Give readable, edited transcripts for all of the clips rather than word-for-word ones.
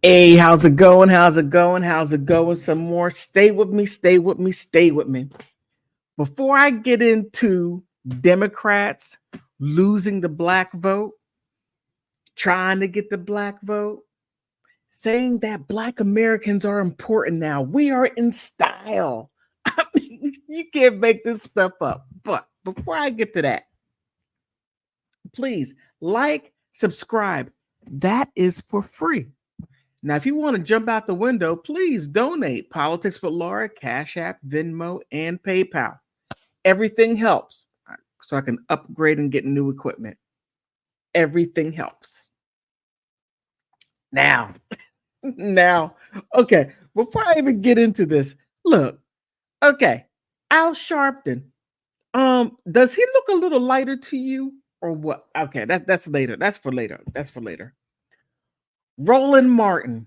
Hey, how's it going? How's it going? How's it going? Some more. Stay with me, stay with me, stay with me. Before I get into Democrats losing the black vote, trying to get the black vote, saying that black Americans are important now. We are in style. I mean, you can't make this stuff up. But before I get to that, please like, subscribe. That is for free. Now, if you want to jump out the window, please donate. Politics with Laura, Cash App, Venmo, and PayPal. Everything helps so I can upgrade and get new equipment. Everything helps. Now, okay, before I even get into this, look, okay, Al Sharpton, does he look a little lighter to you or what? Okay, that's later. That's for later. That's for later. Roland Martin.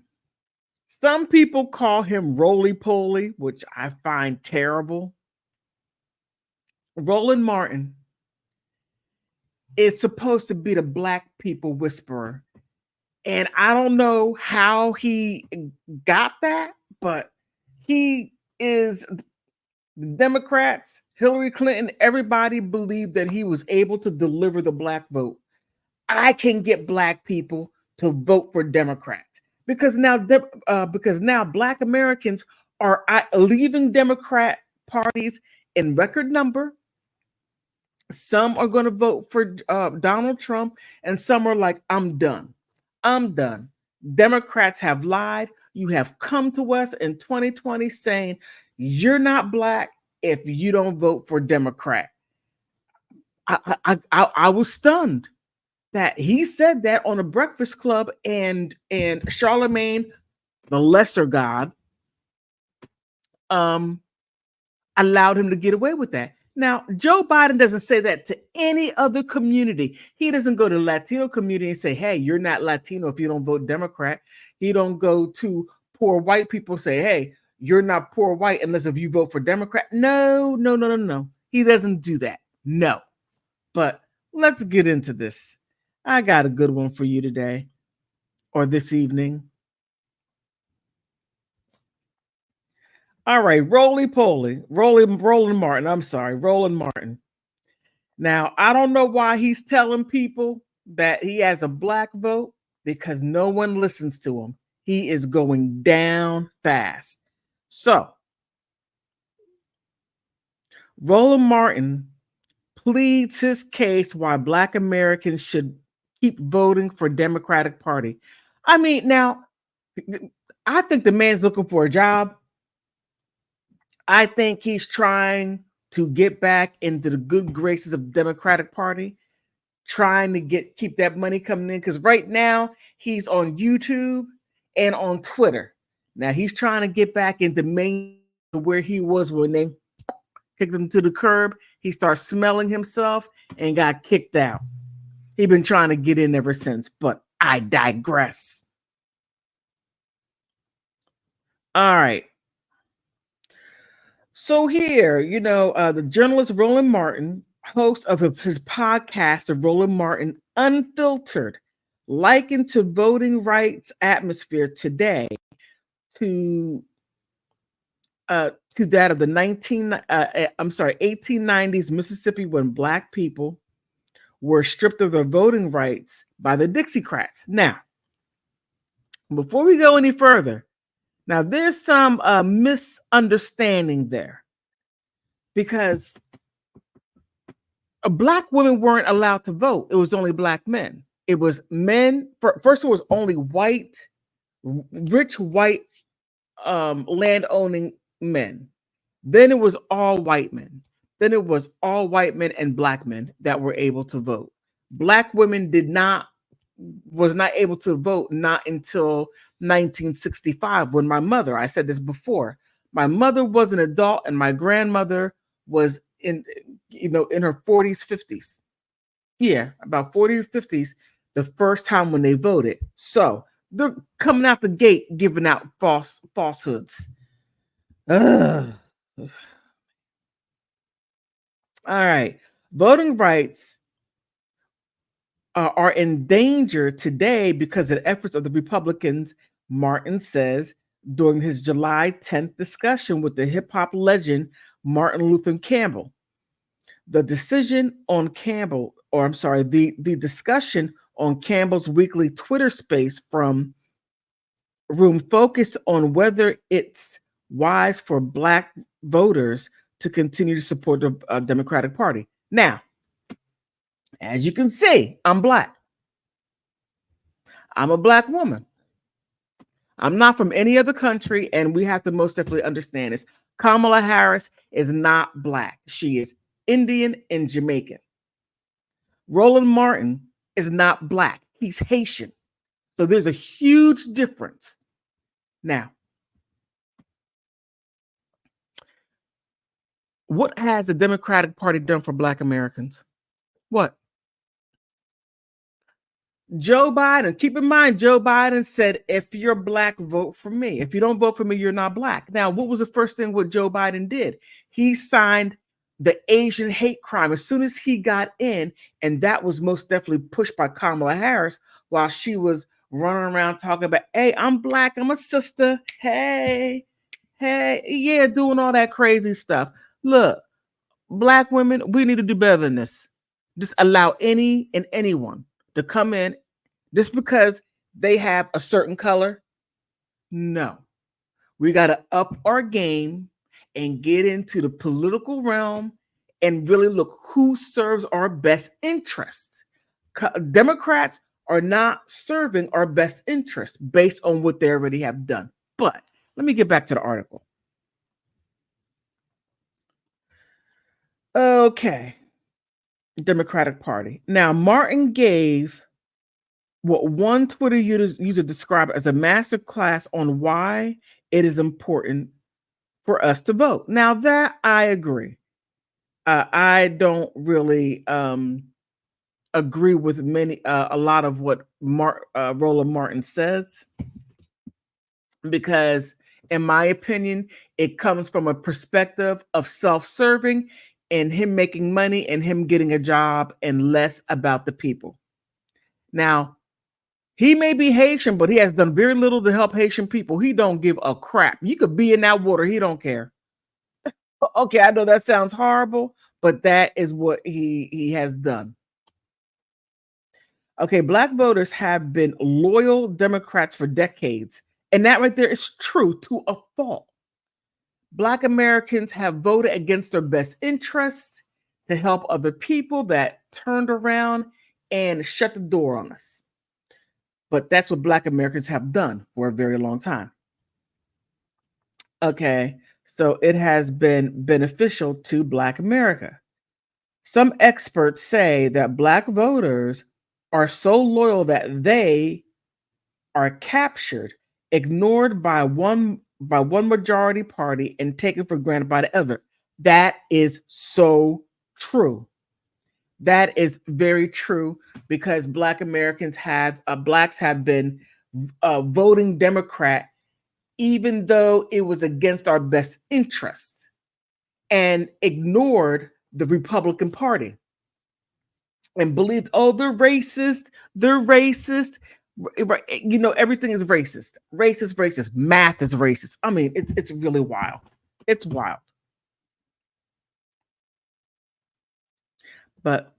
Some people call him roly poly, which I find terrible. Roland Martin is supposed to be the black people whisperer. And I don't know how he got that, but he is the Democrats, Hillary Clinton, everybody believed that he was able to deliver the black vote. I can get black people to vote for Democrats because now black Americans are leaving Democrat parties in record number. Some are going to vote for Donald Trump, and some are like, I'm done. I'm done. Democrats have lied. You have come to us in 2020 saying you're not black if you don't vote for Democrat. I was stunned that he said that on a Breakfast Club, and Charlemagne, the lesser god, allowed him to get away with that. Now, Joe Biden doesn't say that to any other community. He doesn't go to the Latino community and say, hey, you're not Latino if you don't vote Democrat. He don't go to poor white people and say, hey, you're not poor white unless if you vote for Democrat. No. He doesn't do that. No. But let's get into this. I got a good one for you today or this evening. All right, Roland Martin. I'm sorry, Roland Martin. Now, I don't know why he's telling people that he has a black vote because no one listens to him. He is going down fast. So, Roland Martin pleads his case why black Americans should keep voting for Democratic Party. I mean, now, I think the man's looking for a job. I think he's trying to get back into the good graces of Democratic Party, trying to keep that money coming in. Because right now he's on YouTube and on Twitter. Now he's trying to get back into main where he was when they kicked him to the curb. He starts smelling himself and got kicked out. He's been trying to get in ever since, but I digress. All right. So here, the journalist Roland Martin, host of his podcast, The Roland Martin Unfiltered, likened to voting rights atmosphere today to that of the 1890s Mississippi, when black people were stripped of their voting rights by the Dixiecrats. Now, before we go any further, now there's some misunderstanding there, because black women weren't allowed to vote. It was only black men. It was men. First, it was only rich white land owning men. Then it was all white men. Then it was all white men and black men that were able to vote. Black women was not able to vote not until 1965, when I said this before, my mother was an adult and my grandmother was in her 40s, 50s. Yeah, about 40 or 50s, the first time when they voted. So they're coming out the gate giving out falsehoods. Ugh. All right. Voting rights are in danger today because of the efforts of the Republicans Martin says during his July 10th discussion with the hip hop legend Martin Luther Campbell. The decision on Campbell, or I'm sorry, the discussion on Campbell's weekly Twitter space from Room focused on whether it's wise for Black voters to continue to support the Democratic Party. Now, as you can see, I'm Black. I'm a Black woman. I'm not from any other country, and we have to most definitely understand this. Kamala Harris is not Black. She is Indian and Jamaican. Roland Martin is not Black. He's Haitian. So there's a huge difference. Now, what has the Democratic Party done for Black Americans? What? Joe Biden, keep in mind, Joe Biden said, if you're Black, vote for me. If you don't vote for me, you're not Black. Now, what was the first thing what Joe Biden did? He signed the Asian hate crime as soon as he got in, and that was most definitely pushed by Kamala Harris while she was running around talking about, hey, I'm Black, I'm a sister, hey, yeah, doing all that crazy stuff. Look, Black women, we need to do better than this. Just allow any and anyone to come in just because they have a certain color. No, we got to up our game and get into the political realm and really look who serves our best interests. Democrats are not serving our best interests based on what they already have done. But let me get back to the article. Okay. Democratic Party. Now, Martin gave what one Twitter user described as a master class on why it is important for us to vote. Now, that I agree. I don't really agree with a lot of what Roland Martin says, because in my opinion, it comes from a perspective of self-serving and him making money and him getting a job and less about the people. Now, he may be Haitian, but he has done very little to help Haitian people. He don't give a crap. You could be in that water. He don't care. Okay, I know that sounds horrible, but that is what he has done. Okay, Black voters have been loyal Democrats for decades. And that right there is true to a fault. Black Americans have voted against their best interests to help other people that turned around and shut the door on us. But that's what Black Americans have done for a very long time. Okay, so it has been beneficial to Black America. Some experts say that Black voters are so loyal that they are captured, ignored by one majority party, and taken for granted by the other. That is so true. That is very true, because Black Americans Blacks have been voting Democrat even though it was against our best interests, and ignored the Republican Party and believed, oh, they're racist. You know, everything is racist. Math is racist. I mean, it's really wild. It's wild. But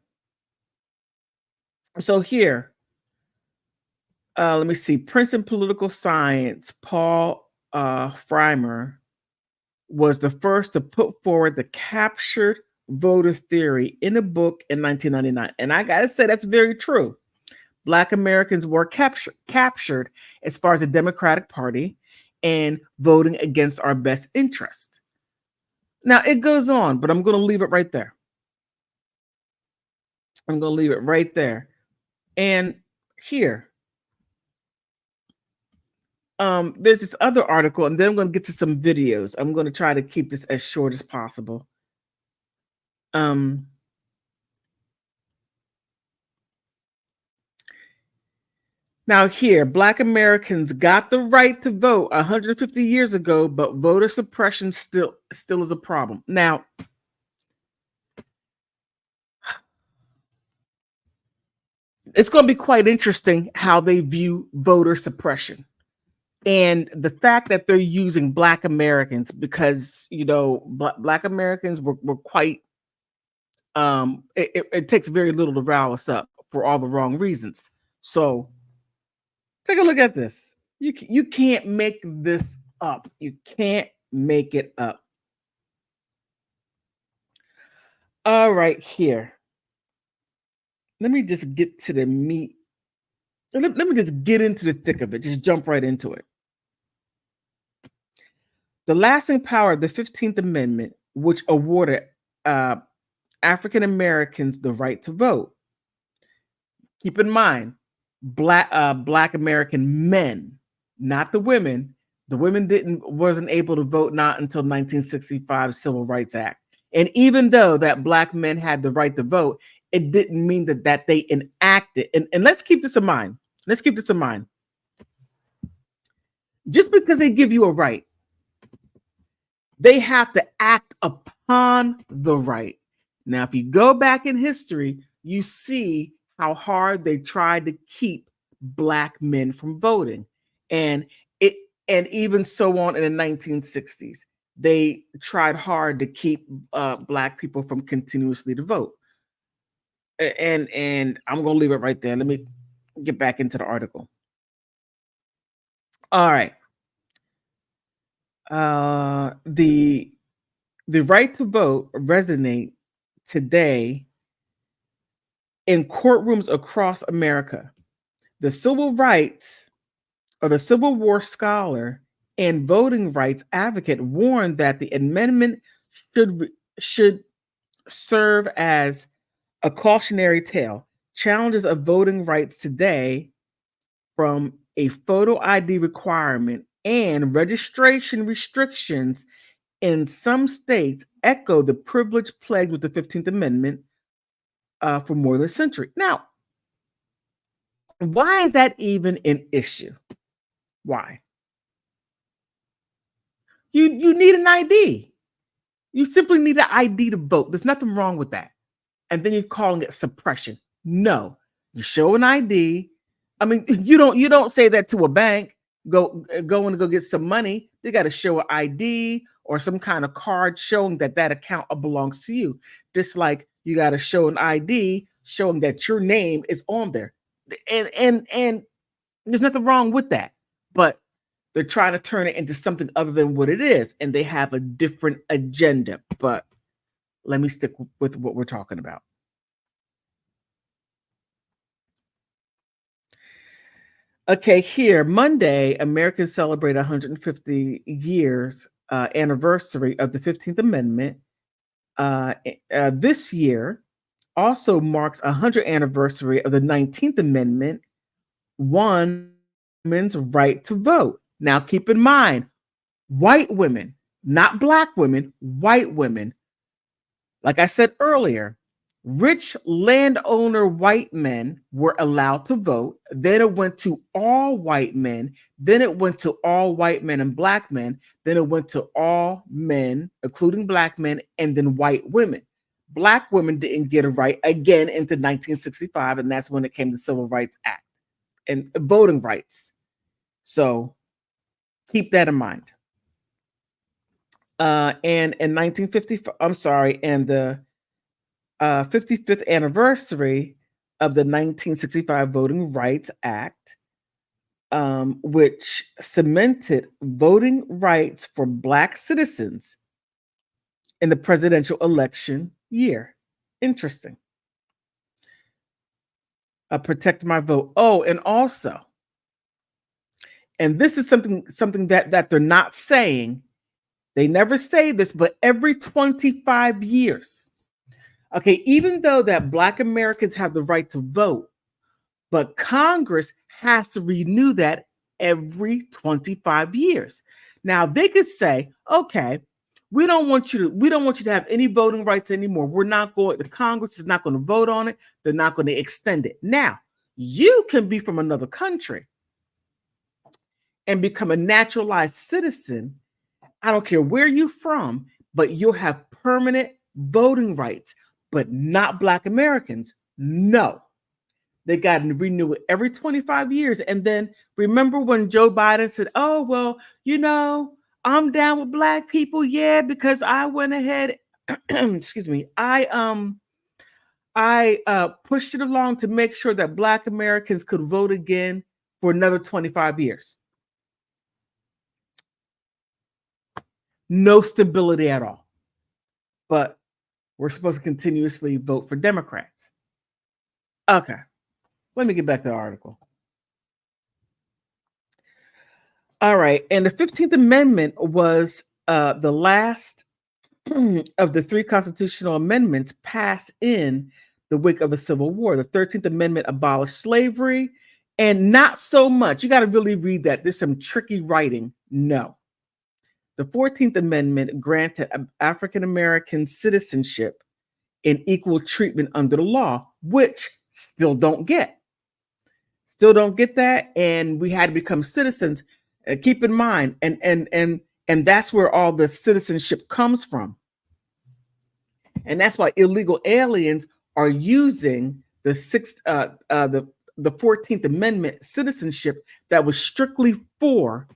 so here, let me see. Princeton political science, Paul Freimer, was the first to put forward the captured voter theory in a book in 1999. And I got to say, that's very true. Black Americans were captured as far as the Democratic Party and voting against our best interest. Now, it goes on, but I'm going to leave it right there. I'm going to leave it right there. And here, there's this other article, and then I'm going to get to some videos. I'm going to try to keep this as short as possible. Now here, Black Americans got the right to vote 150 years ago, but voter suppression still is a problem. Now, it's going to be quite interesting how they view voter suppression. And the fact that they're using Black Americans because, Black Americans were quite, it takes very little to rile us up for all the wrong reasons. So take a look at this. You can't make this up. You can't make it up. All right, here. Let me just get to the meat. Let me just get into the thick of it. Just jump right into it. The lasting power of the 15th Amendment, which awarded uh, African Americans the right to vote. Keep in mind, Black American men, not the women. The women wasn't able to vote not until 1965 Civil Rights Act. And even though that Black men had the right to vote, it didn't mean that they enacted. And let's keep this in mind. Let's keep this in mind. Just because they give you a right, they have to act upon the right. Now, if you go back in history, you see how hard they tried to keep Black men from voting. And even so on in the 1960s, they tried hard to keep Black people from continuously to vote. And I'm going to leave it right there. Let me get back into the article. All right. The right to vote resonate today in courtrooms across America. The civil rights or the Civil War scholar and voting rights advocate warned that the amendment should serve as a cautionary tale. Challenges of voting rights today, from a photo ID requirement and registration restrictions in some states, echo the privilege plagued with the 15th Amendment for more than a century. Now, why is that even an issue? Why? You need an ID. You simply need an ID to vote. There's nothing wrong with that. And then you're calling it suppression. No, you show an ID. I mean, you don't say that to a bank. Go and go get some money. They got to show an ID or some kind of card showing that account belongs to you. Just like you got to show an ID showing that your name is on there. And there's nothing wrong with that. But they're trying to turn it into something other than what it is, and they have a different agenda. But let me stick with what we're talking about. Okay, here, Monday, Americans celebrate 150 years anniversary of the 15th Amendment. This year also marks a 100th anniversary of the 19th Amendment, women's right to vote. Now, keep in mind, white women, not Black women, white women. Like I said earlier, rich landowner white men were allowed to vote. Then it went to all white men. Then it went to all white men and Black men. Then it went to all men, including Black men, and then white women. Black women didn't get a right again into 1965, and that's when it came to Civil Rights Act and voting rights. So keep that in mind. And in 1950, I'm sorry, and the 55th anniversary of the 1965 Voting Rights Act, which cemented voting rights for Black citizens in the presidential election year. Interesting. Protect my vote. Oh, and also, and this is something that they're not saying. They never say this, but every 25 years, okay, even though that Black Americans have the right to vote, but Congress has to renew that every 25 years. Now they could say, okay, we don't want you to have any voting rights anymore. The Congress is not going to vote on it. They're not going to extend it. Now, you can be from another country and become a naturalized citizen. I don't care where you're from, but you'll have permanent voting rights, but not Black Americans. No. They got to renew it every 25 years. And then remember when Joe Biden said, oh, well, I'm down with black people, yeah, because I went ahead, excuse me, I pushed it along to make sure that black Americans could vote again for another 25 years. No stability at all. But we're supposed to continuously vote for Democrats. Okay, let me get back to the article. All right, and the 15th Amendment was the last of the three constitutional amendments passed in the wake of the Civil War. The 13th Amendment abolished slavery, and not so much. You got to really read that. There's some tricky writing. No. The 14th Amendment granted African American citizenship and equal treatment under the law, which still don't get. Still don't get that, and we had to become citizens. Keep in mind, and that's where all the citizenship comes from. And that's why illegal aliens are using the 14th Amendment citizenship that was strictly for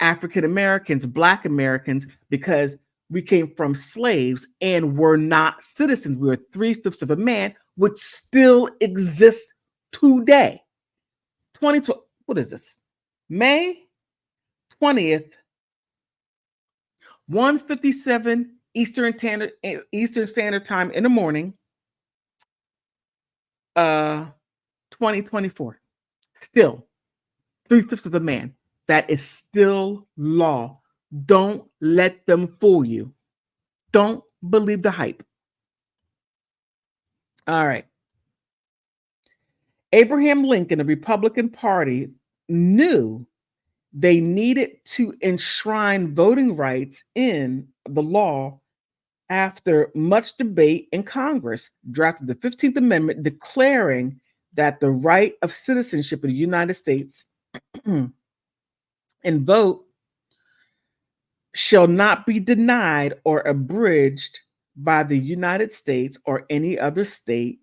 African Americans, Black Americans, because we came from slaves and were not citizens. We were 3/5 of a man, which still exists today. 2020, what is this? May 20th, 1:57 Eastern Standard Time in the morning, 2024. Still, 3/5 of a man. That is still law. Don't let them fool you. Don't believe the hype. All right. Abraham Lincoln, the Republican Party, knew they needed to enshrine voting rights in the law after much debate in Congress, drafted the 15th Amendment declaring that the right of citizenship in the United States and vote shall not be denied or abridged by the United States or any other state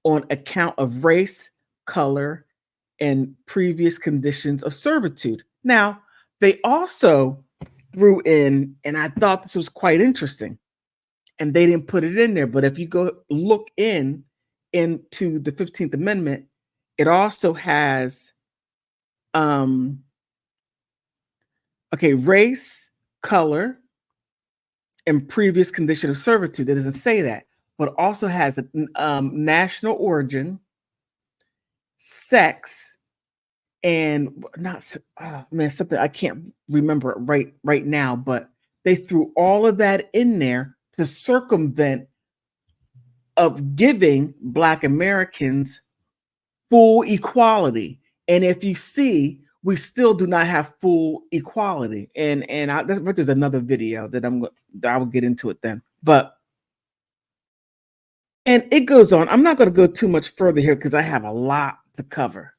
on account of race, color, and previous conditions of servitude. Now, they also threw in, and I thought this was quite interesting, and they didn't put it in there, but if you go look into the 15th Amendment, it also has race, color, and previous condition of servitude. It doesn't say that, but also has a national origin, sex, and something I can't remember right now, but they threw all of that in there to circumvent of giving Black Americans full equality. And if you see, we still do not have full equality. And there's another video that I will get into it then. And it goes on. I'm not going to go too much further here because I have a lot to cover.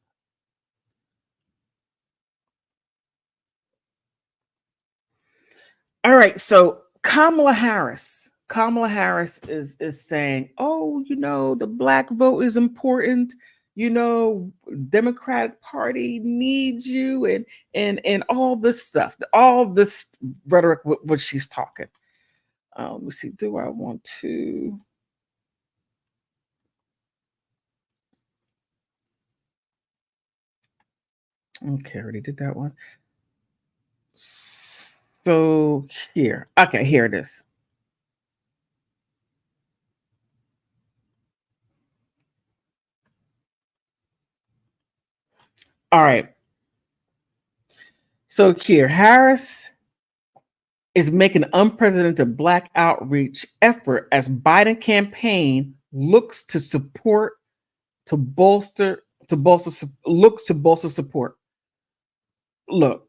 All right, so Kamala Harris is saying, oh, the Black vote is important. Democratic Party needs you, and all this stuff, all this rhetoric, what she's talking. Let me see. Do I want to? Okay, I already did that one. So here, okay, here it is. All right. So here, Harris is making an unprecedented Black outreach effort as Biden campaign looks to bolster support. Look,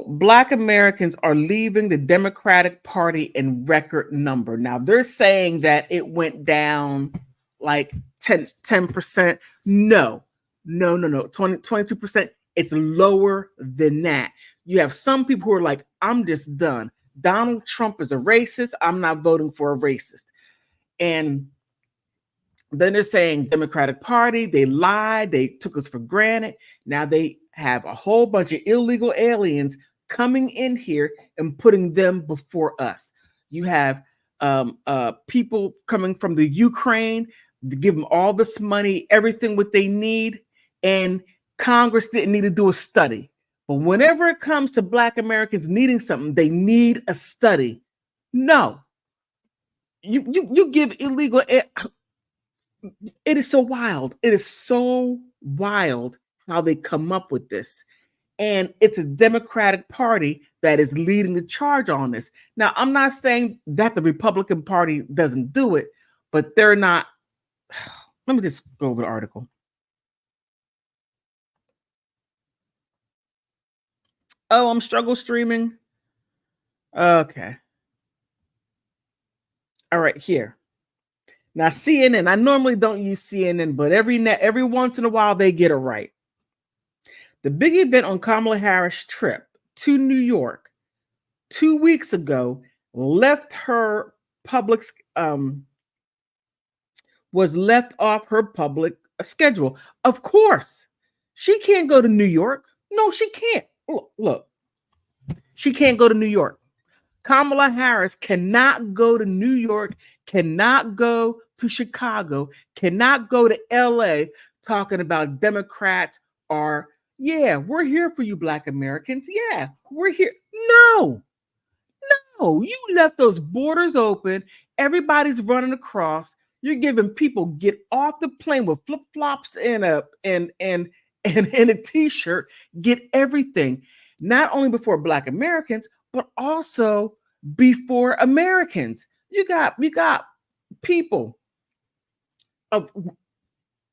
Black Americans are leaving the Democratic Party in record number. Now they're saying that it went down like 10%. No, 22%. It's lower than that. You have some people who are like, I'm just done. Donald Trump is a racist. I'm not voting for a racist. And Then they're saying Democratic Party, they lied, they took us for granted. Now they have a whole bunch of illegal aliens coming in here and putting them before us. You have people coming from the Ukraine to give them all this money, everything what they need, and Congress didn't need to do a study. But whenever it comes to Black Americans needing something, they need a study. No, you give illegal. It is so wild. It is so wild how they come up with this. And it's a Democratic Party that is leading the charge on this. Now, I'm not saying that the Republican Party doesn't do it, but they're not. Let me just go over the article. Oh, I'm struggle streaming. Okay. All right, here. Now, CNN, I normally don't use CNN, but every once in a while they get it right. The big event on Kamala Harris' trip to New York 2 weeks ago left her public was left off her public schedule. Of course, she can't go to New York. No, she can't. Look, she can't go to New York. Kamala Harris cannot go to New York, cannot go to Chicago, cannot go to LA talking about Democrats are, yeah, we're here for you, Black Americans. Yeah, we're here. No, you left those borders open. Everybody's running across. You're giving people get off the plane with flip flops and and a t-shirt. Get everything, not only before Black Americans, but also before Americans. We got people of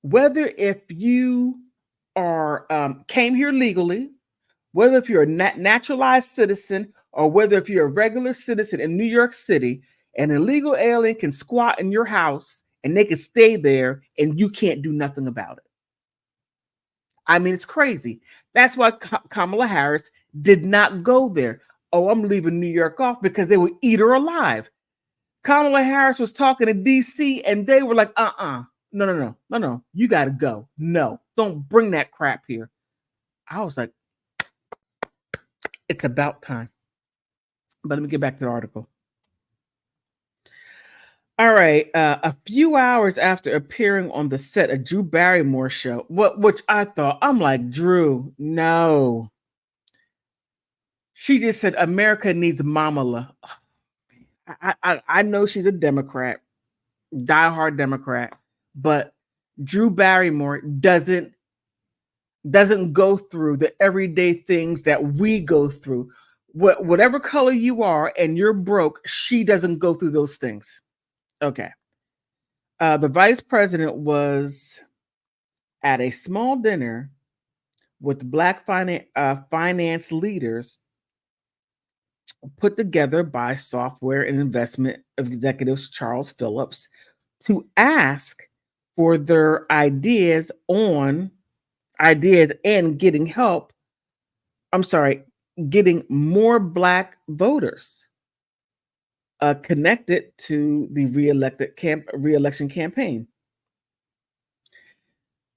whether if you are came here legally, whether if you're a naturalized citizen or whether if you're a regular citizen in New York City, an illegal alien can squat in your house and they can stay there and you can't do nothing about it. I mean, it's crazy. That's why Kamala Harris did not go there. Oh, I'm leaving New York off because they would eat her alive. Kamala Harris was talking to DC and they were like, no, you got to go. No, don't bring that crap here. I was like, it's about time. But let me get back to the article. All right. A few hours after appearing on the set of Drew Barrymore show, which I thought, I'm like, Drew, no. She just said America needs Mamala. I know she's a Democrat, diehard Democrat, but Drew Barrymore doesn't go through the everyday things that we go through. Whatever color you are and you're broke, she doesn't go through those things. Okay. The vice president was at a small dinner with Black finance leaders put together by software and investment executives Charles Phillips to ask for their ideas and getting help. I'm sorry, getting more Black voters connected to the reelection campaign.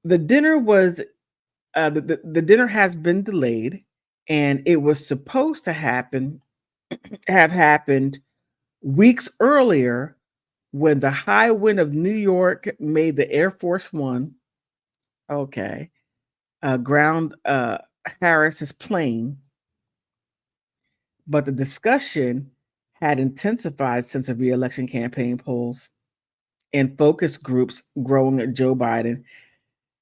The dinner was the dinner has been delayed, and it was supposed to have happened weeks earlier when the high wind of New York made the Air Force One, okay, ground Harris's plane. But the discussion had intensified since the reelection campaign polls and focus groups growing at Joe Biden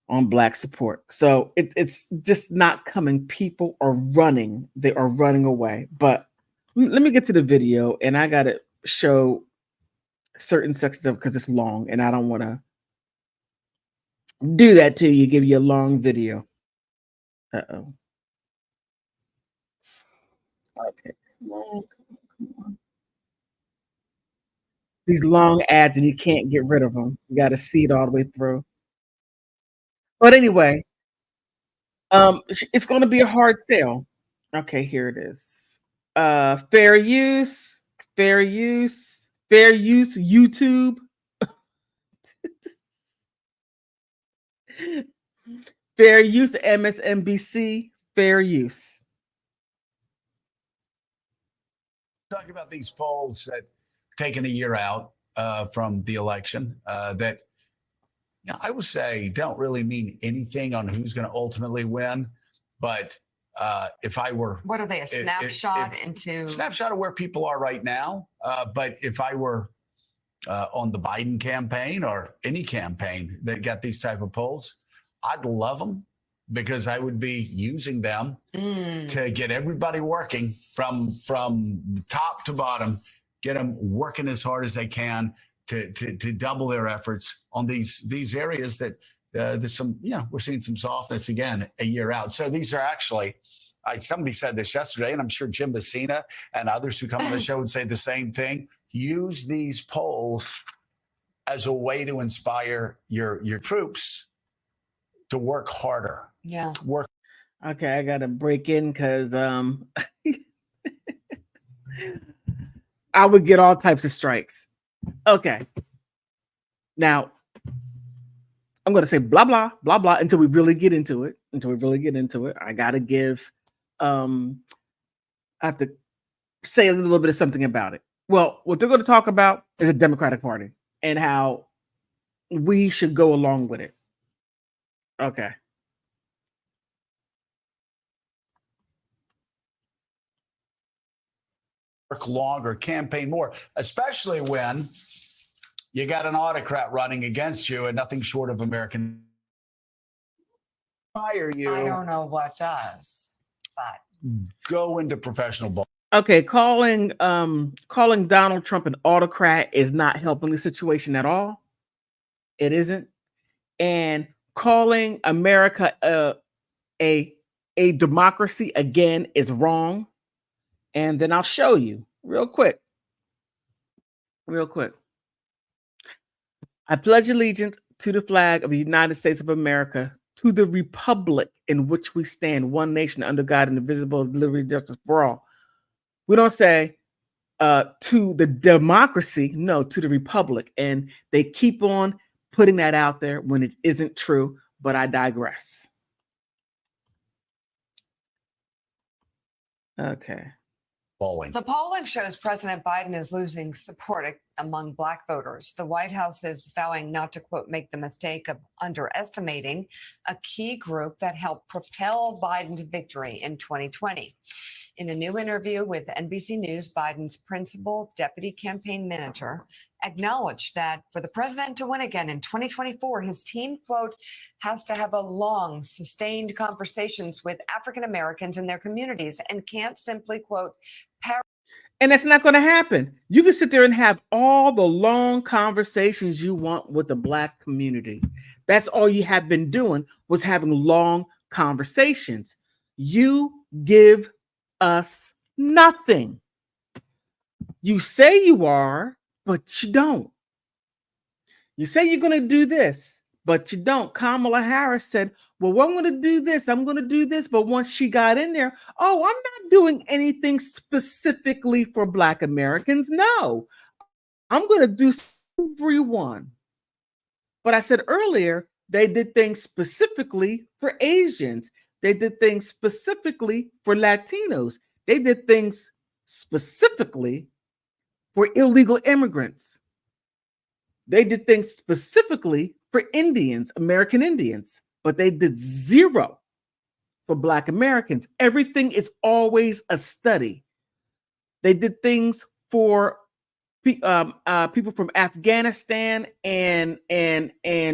on Black support. So it's just not coming. People are running. They are running away. But let me get to the video, and I got to show certain sections of it because it's long, and I don't want to do that to you, give you a long video. Uh-oh. Okay. Come on. These long ads, and you can't get rid of them. You got to see it all the way through. But anyway, it's going to be a hard sale. Okay, here it is. Fair use, fair use, fair use, YouTube. Fair use, MSNBC. Fair use. Talk about these polls that taken a year out from the election that I would say don't really mean anything on who's going to ultimately win. But if I were, what are they? A snapshot into snapshot of where people are right now. But if I were on the Biden campaign or any campaign that got these type of polls, I'd love them because I would be using them to get everybody working from top to bottom, get them working as hard as they can to double their efforts on these areas that there's some, we're seeing some softness again a year out. So these are actually, somebody said this yesterday, and I'm sure Jim Messina and others who come on the show would say the same thing. Use these polls as a way to inspire your troops to work harder. Yeah. Work. Okay, I gotta break in because I would get all types of strikes. Okay. Now I'm gonna say blah blah blah blah until we really get into it. I gotta give I have to say a little bit of something about it. Well, what they're going to talk about is the Democratic Party and how we should go along with it. Okay. Work longer, campaign more, especially when you got an autocrat running against you and nothing short of American. Fire you. I don't know what does, but go into professional ball. Okay, calling Donald Trump an autocrat is not helping the situation at all. It isn't. And calling America a democracy again is wrong. And then I'll show you real quick. I pledge allegiance to the flag of the United States of America, to the republic in which we stand, one nation under God, indivisible, with liberty and justice for all. We don't say to the democracy, no, to the republic. And they keep on putting that out there when it isn't true, but I digress. Okay. The polling shows President Biden is losing support among Black voters. The White House is vowing not to, quote, make the mistake of underestimating a key group that helped propel Biden to victory in 2020. In a new interview with NBC News, Biden's principal deputy campaign manager acknowledged that for the president to win again in 2024, his team, quote, has to have a long, sustained conversations with African Americans in their communities and can't simply, quote, and that's not going to happen. You can sit there and have all the long conversations you want with the Black community. That's all you have been doing, was having long conversations. You give us nothing. You say you are, but you don't. You say you're going to do this, but you don't. Kamala Harris said, well, I'm going to do this. But once she got in there, I'm not doing anything specifically for Black Americans. No, I'm going to do everyone. But I said earlier, they did things specifically for Asians. They did things specifically for Latinos. They did things specifically for illegal immigrants. They did things specifically for Indians, American Indians, but they did zero for Black Americans. Everything is always a study. They did things for people from Afghanistan and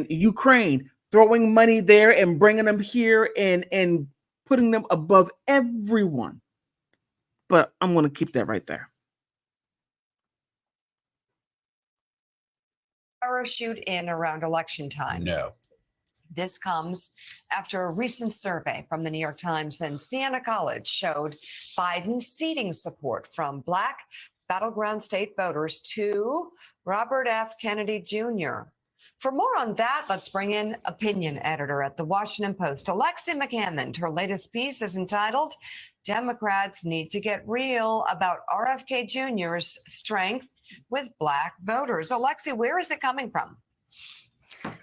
Ukraine, throwing money there and bringing them here and putting them above everyone. But I'm going to keep that right there. Parachute in around election time. No. This comes after a recent survey from the New York Times and Siena College showed Biden's seating support from Black battleground state voters to Robert F. Kennedy Jr. For more on that, let's bring in opinion editor at the Washington Post, Alexi McCammond. Her latest piece is entitled, Democrats Need to Get Real, about RFK Jr.'s strength with Black voters. Alexi, where is it coming from?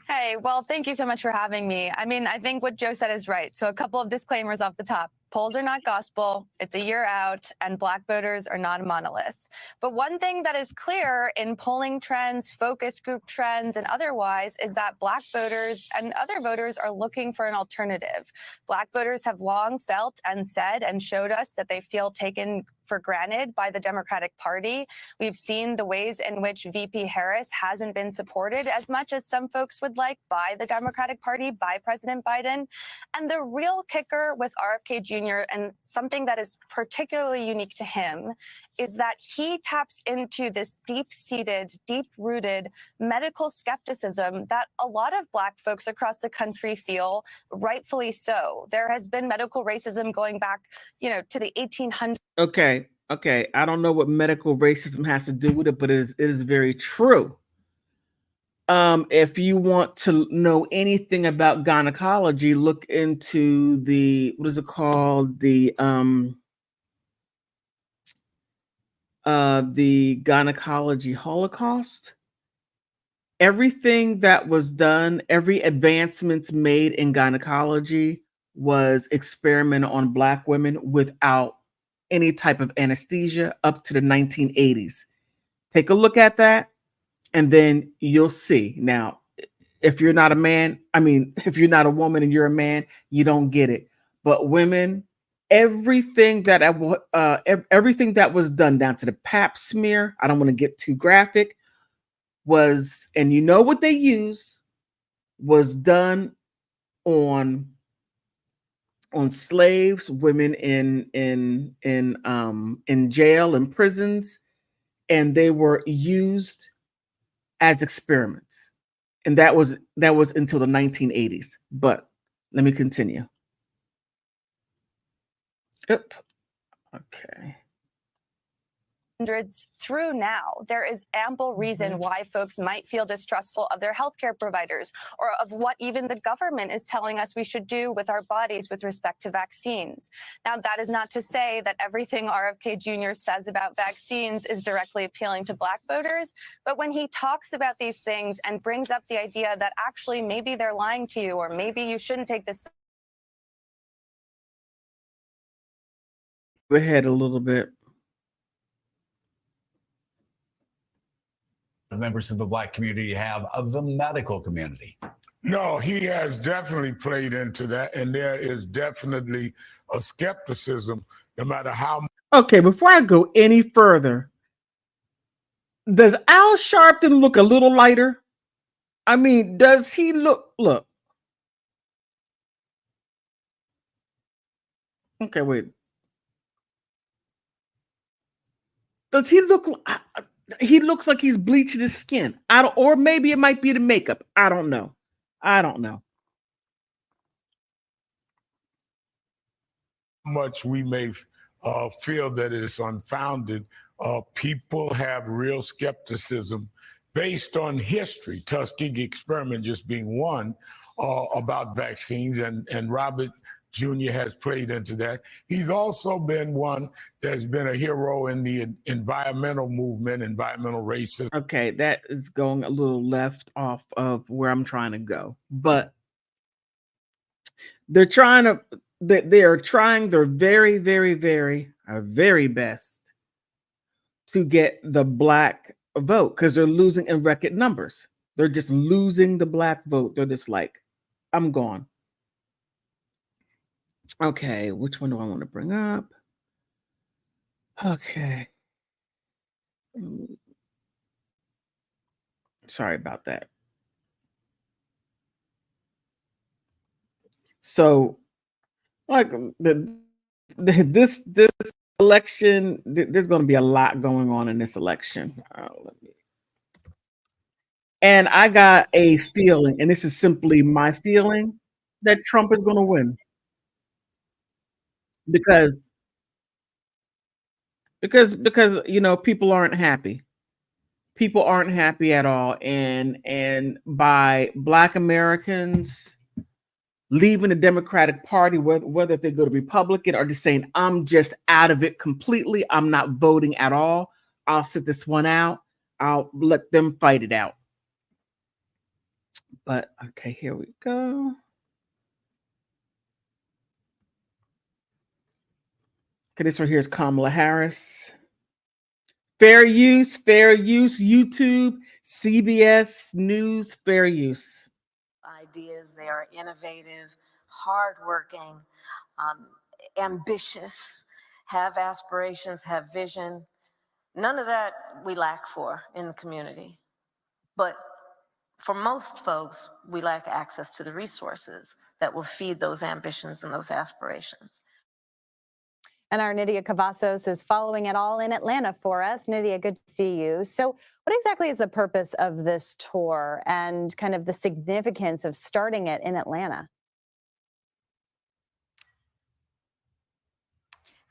Hey, well, thank you so much for having me. I mean, I think what Joe said is right. So a couple of disclaimers off the top. Polls are not gospel. It's a year out, and Black voters are not a monolith. But one thing that is clear in polling trends, focus group trends, and otherwise is that Black voters and other voters are looking for an alternative. Black voters have long felt and said and showed us that they feel taken for granted by the Democratic Party. We've seen the ways in which VP Harris hasn't been supported as much as some folks would like by the Democratic Party, by President Biden. And the real kicker with RFK Jr., and something that is particularly unique to him, is that he taps into this deep-seated, deep-rooted medical skepticism that a lot of Black folks across the country feel, rightfully so. There has been medical racism going back, to the 1800s. Okay. I don't know what medical racism has to do with it, but it is very true. If you want to know anything about gynecology, look into what is it called? The gynecology Holocaust. Everything that was done, every advancements made in gynecology was experimented on Black women without any type of anesthesia up to the 1980s. Take a look at that, and then you'll see. Now, if you're not a man, if you're not a woman and you're a man, you don't get it. But women, everything that was done down to the pap smear, I don't want to get too graphic, was, and you know what they use, was done on slaves, women in jail and prisons, and they were used as experiments. And that was until the 1980s. But let me continue. Yep. Okay. Through now, there is ample reason why folks might feel distrustful of their healthcare providers or of what even the government is telling us we should do with our bodies with respect to vaccines. Now, that is not to say that everything RFK Jr. says about vaccines is directly appealing to Black voters, but when he talks about these things and brings up the idea that actually maybe they're lying to you or maybe you shouldn't take this. Go ahead a little bit. Members of the Black community have of the medical community? No, he has definitely played into that, and there is definitely a skepticism, no matter how. Okay, before I go any further, does Al Sharpton look a little lighter? I mean, does he look? Okay, wait. Does he look? He looks like he's bleaching his skin. Or maybe it might be the makeup. I don't know. Much we may feel that it is unfounded. People have real skepticism based on history. Tuskegee experiment just being one about vaccines, and Robert Jr. has played into that. He's also been one that's been a hero in the environmental movement, environmental racism. Okay, that is going a little left off of where I'm trying to go. But they're trying their very, very, very, very best to get the Black vote because they're losing in record numbers. They're just losing the Black vote. They're just like, I'm gone. Okay, which one do I want to bring up? Okay. Sorry about that. So, like this election, there's going to be a lot going on in this election. And I got a feeling, and this is simply my feeling, that Trump is going to win. Because people aren't happy. People aren't happy at all, and by Black Americans leaving the Democratic Party, whether they go to Republican or just saying, I'm just out of it completely. I'm not voting at all. I'll sit this one out. I'll let them fight it out. But okay, here we go. Okay, this one here is Kamala Harris. Fair use, YouTube, CBS News, fair use. Ideas, they are innovative, hardworking, ambitious, have aspirations, have vision. None of that we lack for in the community. But for most folks, we lack access to the resources that will feed those ambitions and those aspirations. And our Nydia Cavazos is following it all in Atlanta for us. Nydia, good to see you. So what exactly is the purpose of this tour and kind of the significance of starting it in Atlanta?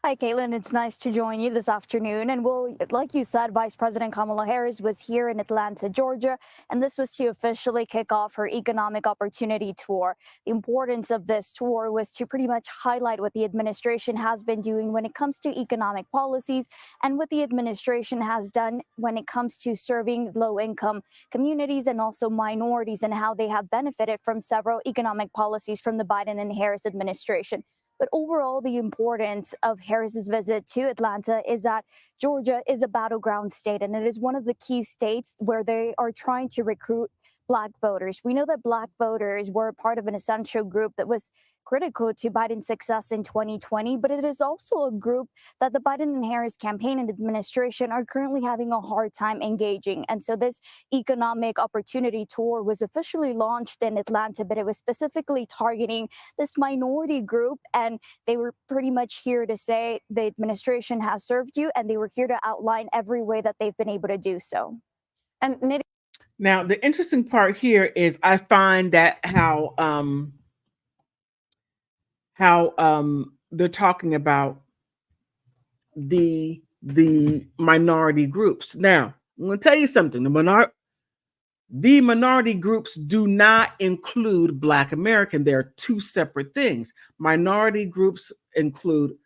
Hi, Caitlin. It's nice to join you this afternoon. And well, like you said, Vice President Kamala Harris was here in Atlanta, Georgia, and this was to officially kick off her economic opportunity tour. The importance of this tour was to pretty much highlight what the administration has been doing when it comes to economic policies and what the administration has done when it comes to serving low-income communities and also minorities and how they have benefited from several economic policies from the Biden and Harris administration. But overall, the importance of Harris's visit to Atlanta is that Georgia is a battleground state, and it is one of the key states where they are trying to recruit Black voters. We know that Black voters were part of an essential group that was critical to Biden's success in 2020, but it is also a group that the Biden and Harris campaign and administration are currently having a hard time engaging. And so this economic opportunity tour was officially launched in Atlanta, but it was specifically targeting this minority group. And they were pretty much here to say the administration has served you, and they were here to outline every way that they've been able to do so. And Nydia, Now, the interesting part here is I find that how they're talking about the minority groups. Now, I'm going to tell you something. The minority groups do not include Black American. They are two separate things. Minority groups include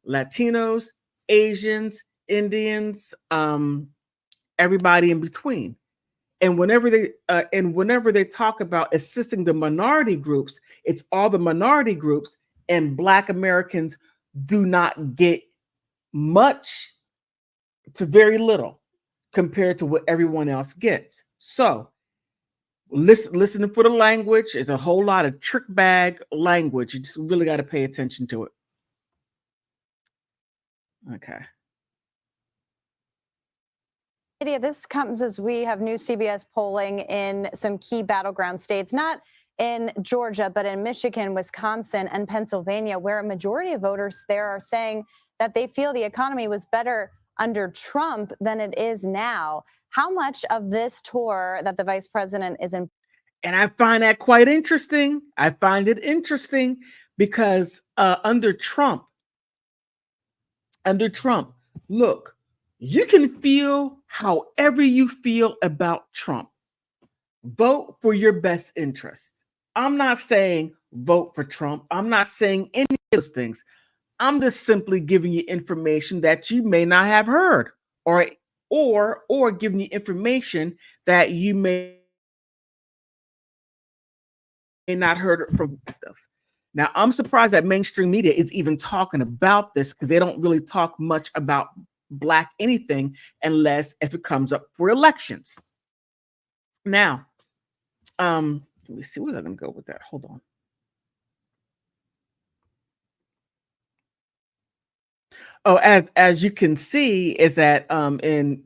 Latinos, Asians, Indians, everybody in between. And whenever they talk about assisting the minority groups, it's all the minority groups, and Black Americans do not get much to very little compared to what everyone else gets. So listening for the language. It's a whole lot of trick bag language. You just really got to pay attention to it. Okay. Nydia, this comes as we have new CBS polling in some key battleground states, not in Georgia, but in Michigan, Wisconsin, and Pennsylvania, where a majority of voters there are saying that they feel the economy was better under Trump than it is now. How much of this tour that the vice president is in? And I find that quite interesting. I find it interesting because under Trump, look, you can feel however you feel about Trump. Vote for your best interest. I'm not saying vote for Trump. I'm not saying any of those things. I'm just simply giving you information that you may not have heard, or giving you information that you may not heard from. Now, I'm surprised that mainstream media is even talking about this, because they don't really talk much about Black anything unless if it comes up for elections. Now, let me see, where's I going to go with that? Hold on. Oh, as you can see, is that in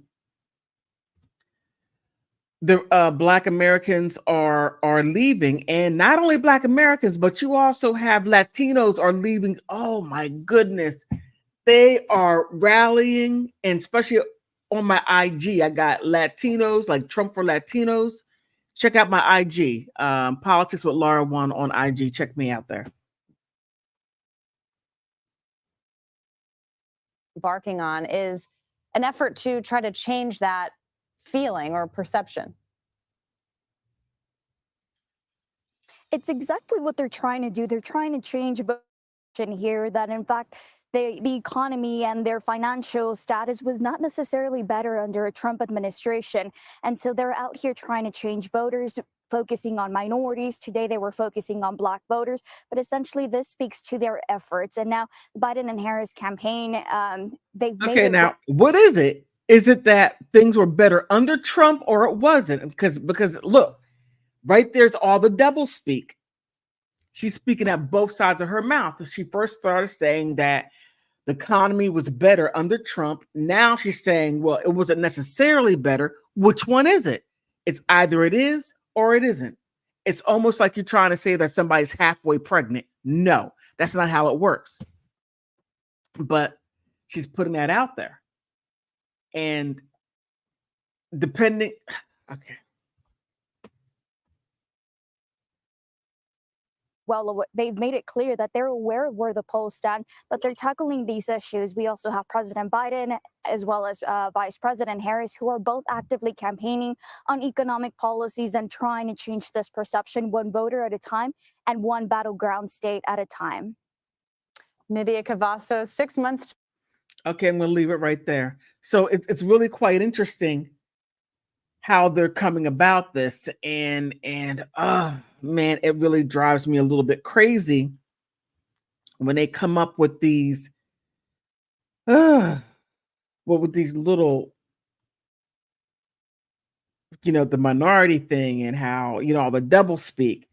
the Black Americans are leaving, and not only Black Americans, but you also have Latinos are leaving. Oh my goodness, they are rallying, and especially on my IG, I got Latinos, like Trump for Latinos. Check out my IG, Politics with Laura 1 on IG. Check me out there. Embarking on is an effort to try to change that feeling or perception. It's exactly what they're trying to do. They're trying to change here that, in fact, the economy and their financial status was not necessarily better under a Trump administration. And so they're out here trying to change voters focusing on minorities. Today, they were focusing on Black voters. But essentially, this speaks to their efforts. And now, the Biden and Harris campaign, they've made Okay, it. now what is it? Is it that things were better under Trump or it wasn't? Because look, right there's all the double speak. She's speaking at both sides of her mouth. She first started saying that the economy was better under Trump. Now she's saying, well, it wasn't necessarily better. Which one is it? It's either it is or it isn't. It's almost like you're trying to say that somebody's halfway pregnant. No, that's not how it works. But she's putting that out there. And depending, okay. Well, they've made it clear that they're aware of where the polls stand, but they're tackling these issues. We also have President Biden as well as Vice President Harris, who are both actively campaigning on economic policies and trying to change this perception one voter at a time and one battleground state at a time. Nydia Cavasso, 6 months. Okay, I'm going to leave it right there. So it's really quite interesting how they're coming about this, and man, it really drives me a little bit crazy when they come up with these with these little, the minority thing, and how, all the double speak.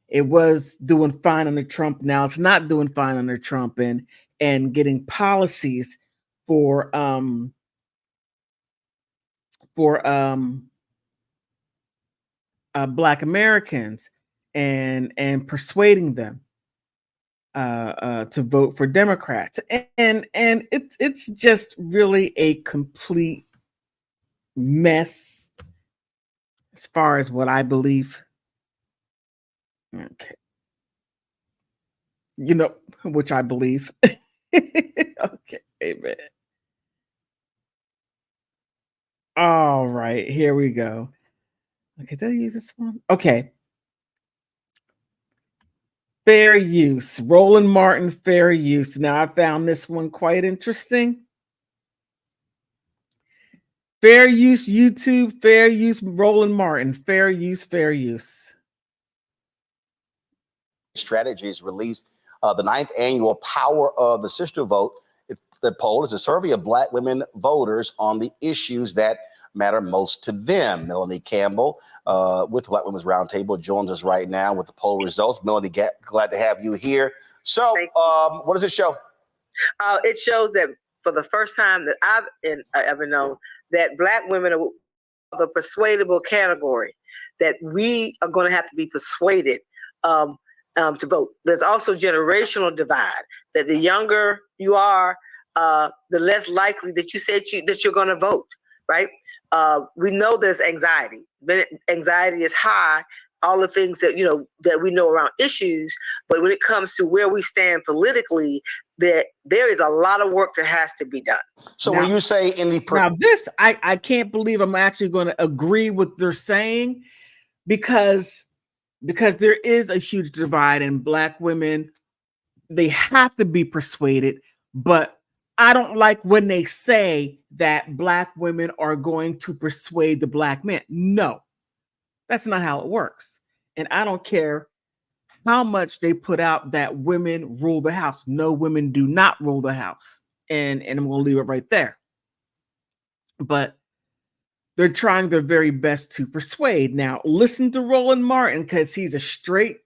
It was doing fine under Trump, now it's not doing fine under Trump, and getting policies for Black Americans and persuading them to vote for Democrats, and it's just really a complete mess as far as what I believe. Okay, which I believe. Okay, amen. All right, here we go. Okay, did I use this one? Okay. Fair use. Roland Martin, fair use. Now, I found this one quite interesting. Fair use YouTube, fair use Roland Martin, fair use, fair use. Strategies released the 9th annual Power of the Sister Vote. The poll is a survey of Black women voters on the issues that matter most to them. Melanie Campbell with Black Women's Roundtable joins us right now with the poll results. Melanie, glad to have you here. So what does it show? It shows that for the first time that I've ever known, that Black women are the persuadable category, that we are going to have to be persuaded to vote. There's also generational divide, that the younger you are, the less likely that you said that you're going to vote, right? We know there's anxiety. Anxiety is high, all the things that that we know around issues, but when it comes to where we stand politically, there is a lot of work that has to be done. So when you say in the now this, I can't believe I'm actually going to agree with they're saying, because there is a huge divide, and Black women, they have to be persuaded. But I don't like when they say that Black women are going to persuade the Black men. No, that's not how it works. And I don't care how much they put out that women rule the house. No, women do not rule the house. And I'm going to leave it right there. But they're trying their very best to persuade. Now, listen to Roland Martin, because he's a straight,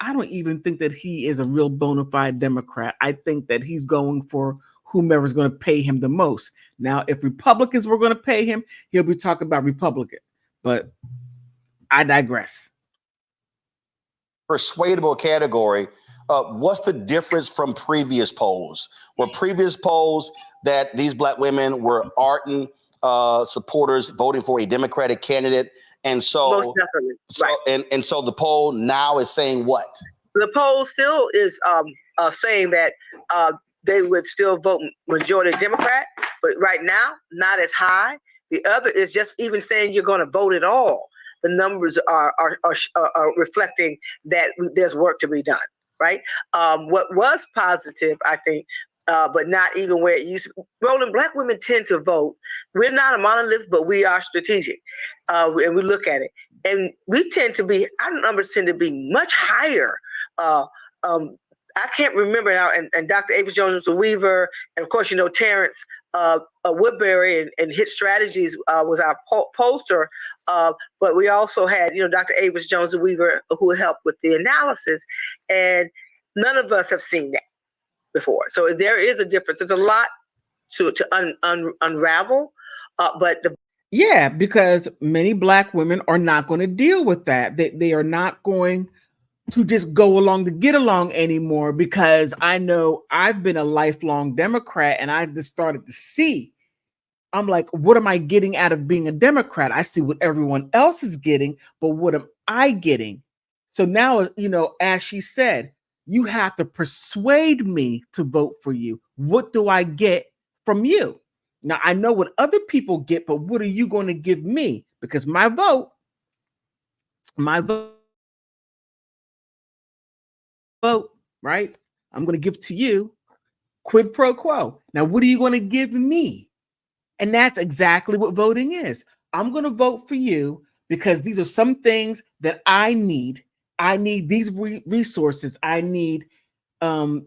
I don't even think that he is a real bona fide Democrat. I think that he's going for whomever's going to pay him the most. Now, if Republicans were going to pay him, he'll be talking about Republican. But I digress. Persuadable category. What's the difference from previous polls? Were previous polls that these Black women were ardent supporters voting for a Democratic candidate, and so most definitely, right. and so the poll now is saying what? The poll still is saying that they would still vote majority Democrat, but right now not as high. The other is just even saying you're going to vote at all. The numbers are reflecting that there's work to be done, right? What was positive, I think, but not even where it used to. Roland, Black women tend to vote. We're not a monolith, but we are strategic, and we look at it. and we tend to be, our numbers tend to be much higher. I can't remember now, and Dr. Avis Jones Weaver, and of course, Terrence Woodbury and Hit Strategies was our pollster, but we also had, Dr. Avis Jones Weaver, who helped with the analysis, and none of us have seen that before. So there is a difference. It's a lot to unravel, but Yeah, because many Black women are not going to deal with that. They are not going to just go along to get along anymore, because I know I've been a lifelong Democrat and I just started to see, I'm like, what am I getting out of being a Democrat? I see what everyone else is getting, but what am I getting? So now, as she said, you have to persuade me to vote for you. What do I get from you? Now, I know what other people get, but what are you going to give me? Because my vote, right? I'm going to give to you, quid pro quo. Now, what are you going to give me? And that's exactly what voting is. I'm going to vote for you because these are some things that I need. I need these resources. I need the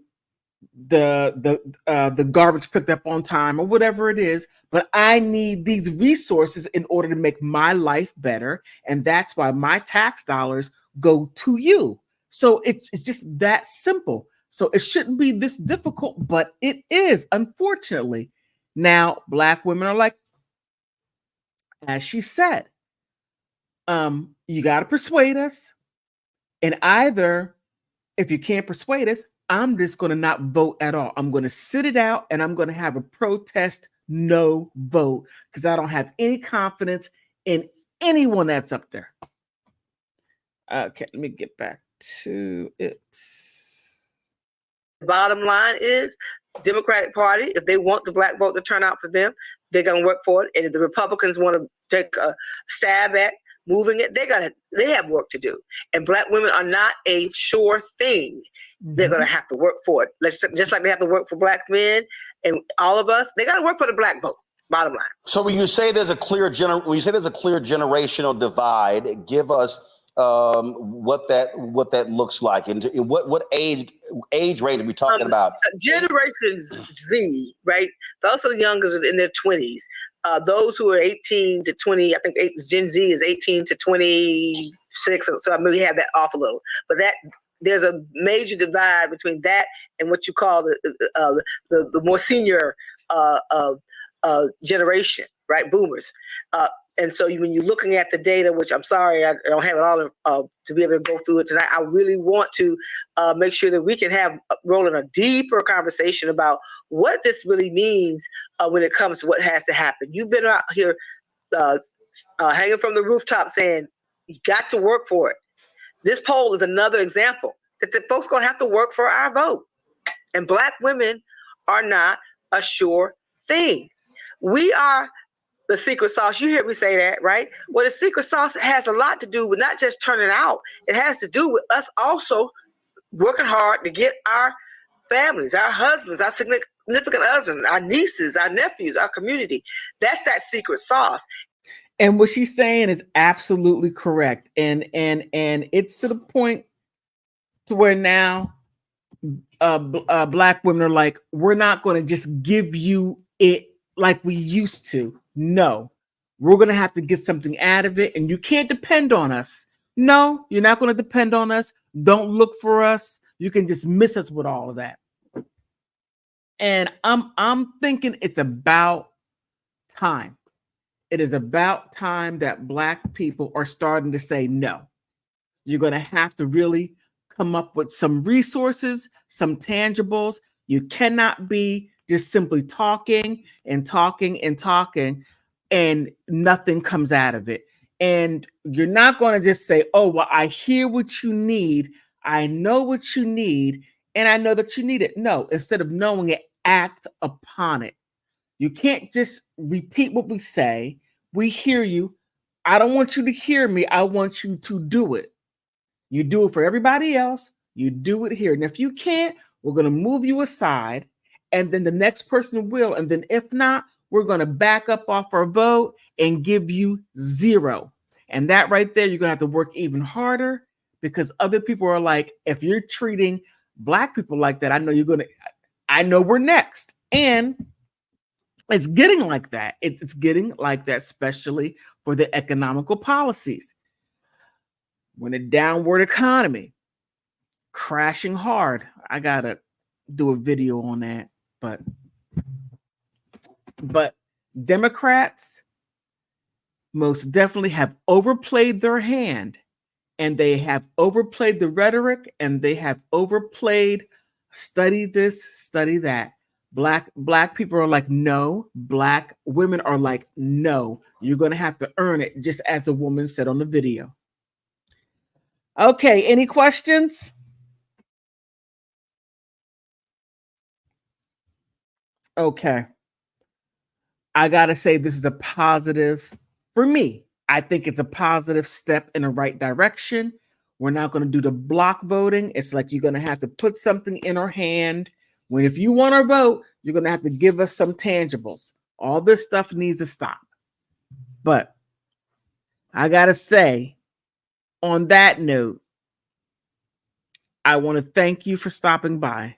garbage picked up on time or whatever it is, but I need these resources in order to make my life better, and that's why my tax dollars go to you. So it's just that simple. So it shouldn't be this difficult, but it is, unfortunately. Now Black women are like, as she said, you got to persuade us, and either, if you can't persuade us, I'm just going to not vote at all. I'm going to sit it out and I'm going to have a protest no vote because I don't have any confidence in anyone that's up there. Okay, let me get back to it. The bottom line is, the Democratic Party, if they want the Black vote to turn out for them, they're going to work for it. And if the Republicans want to take a stab at moving it, they have work to do. And Black women are not a sure thing. They're going to have to work for it. Just like they have to work for Black men and all of us, they got to work for the Black vote. Bottom line. So when you say there's a clear generational divide, give us what that looks like, and what age range are we talking about? Generation Z, right? Those are the youngest in their 20s. Those who are 18 to 20, I think Gen Z is 18 to 26. So I maybe have that off a little, but there's a major divide between that and what you call the more senior generation, right? Boomers. And so when you're looking at the data, which I'm sorry, I don't have it all to be able to go through it tonight, I really want to make sure that we can roll in a deeper conversation about what this really means when it comes to what has to happen. You've been out here hanging from the rooftop saying, you got to work for it. This poll is another example that the folks going to have to work for our vote. And Black women are not a sure thing. We are the secret sauce. You hear me say that, right? Well, the secret sauce has a lot to do with not just turning out. It has to do with us also working hard to get our families, our husbands, our significant others, our nieces, our nephews, our community. That's that secret sauce. And what she's saying is absolutely correct. And it's to the point to where now Black women are like, we're not going to just give you it like we used to. No, we're going to have to get something out of it, and you can't depend on us. No, you're not going to depend on us. Don't look for us. You can just miss us with all of that. And I'm thinking it's about time. It is about time that Black people are starting to say no. You're going to have to really come up with some resources, some tangibles. You cannot be just simply talking and talking and talking and nothing comes out of it. And you're not going to just say, oh, well, I hear what you need. I know what you need. And I know that you need it. No, instead of knowing it, act upon it. You can't just repeat what we say. We hear you. I don't want you to hear me. I want you to do it. You do it for everybody else. You do it here. And if you can't, we're going to move you aside. And then the next person will. And then if not, we're going to back up off our vote and give you 0. And that right there, you're going to have to work even harder, because other people are like, if you're treating Black people like that, I know we're next. And it's getting like that. It's getting like that, especially for the economical policies. When a downward economy, crashing hard. I got to do a video on that. But Democrats most definitely have overplayed their hand, and they have overplayed the rhetoric, and they have overplayed study this, study that. Black people are like, no. Black women are like, no. You're going to have to earn it, just as a woman said on the video. Okay, any questions? Okay. I got to say, this is a positive for me. I think it's a positive step in the right direction. We're not going to do the block voting. It's like you're going to have to put something in our hand. When if you want our vote, you're going to have to give us some tangibles. All this stuff needs to stop. But I got to say, on that note, I want to thank you for stopping by.